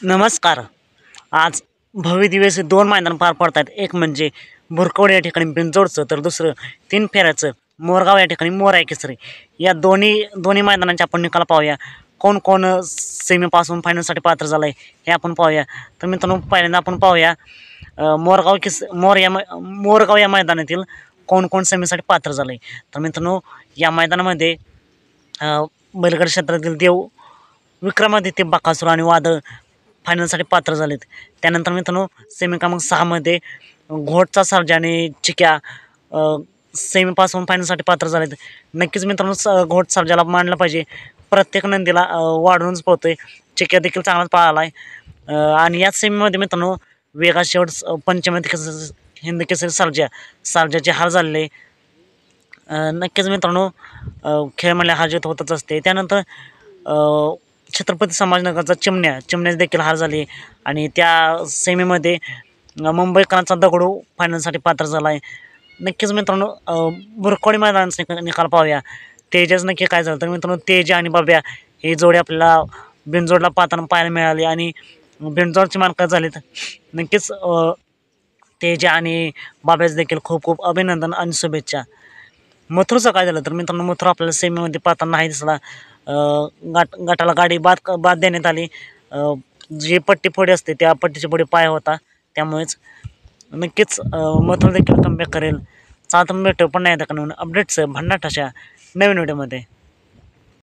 नमस्कार. आज भव्य दिवस दोन मैदान पार पडत आहेत. एक म्हणजे भुरकवड या ठिकाणी बिनजोडचं, तर दुसरं 3 फेऱ्याचं मोरगाव या ठिकाणी मोर आहे केसरी. या दोन्ही मैदानांचे आपण निकाल पाहूया. कोण कोण सेमीपासून फायनलसाठी पात्र झालं आहे हे आपण पाहूया. तर मित्रांनो, पहिल्यांदा आपण पाहूया मोरगाव या मैदानातील कोण कोण सेमीसाठी पात्र झालं आहे. तर मित्रांनो, या मैदानामध्ये बैलगाडी क्षेत्रातील देव विक्रमादित्य बकासूर आणि वादळ फायनलसाठी पात्र झालेत. त्यानंतर मित्रांनो, सेमी क्रमांक 6मध्ये घोटचा सर्जा आणि चिक्या सेमीपासून फायनलसाठी पात्र झालेत. नक्कीच मित्रांनो, घोट सर्जाला मानलं पाहिजे. प्रत्येक नंदीला वाढवूनच पळतोय. चिक्या देखील चांगलाच पळाला आहे. आणि याच सेमीमध्ये मित्रांनो, वेगा शेवट पंचमध्ये हिंद केसरी सर्जाचे हार झालेले. नक्कीच मित्रांनो, खेळ म्हणले हार जीत होतच असते. त्यानंतर छत्रपती संभाजीनगरचा चिमण्याची देखील हार झाली. आणि त्या सेमीमध्ये मुंबईकरांचा दगडू फायनलसाठी पात्र झाला आहे. नक्कीच मित्रांनो, भुरकवडी मैदानाचा निकाल पाहूया. तेजाच नक्की काय झालं. तर मित्रांनो, तेज आणि बाब्या ही जोडी आपल्याला बिनजोडला पाहताना पाहायला मिळाली आणि बिनजोडची मालक झालीत. नक्कीच तेज आणि बाब्याच देखील खूप खूप अभिनंदन आणि शुभेच्छा. मथुरचं काय झालं. तर मित्रांनो, मथुर आपल्याला सेमीमध्ये पाहताना नाही दिसला. गटाला गाडी बाद देण्यात आली. जी पट्टी फोडी असते त्या पट्टीची फोडी पाय होता, त्यामुळेच. नक्कीच मथुर देखील कमबॅक करेल. चालतं भेटू पण नाही आता अपडेट्स भन्नाट अशा नवीन व्हिडिओमध्ये.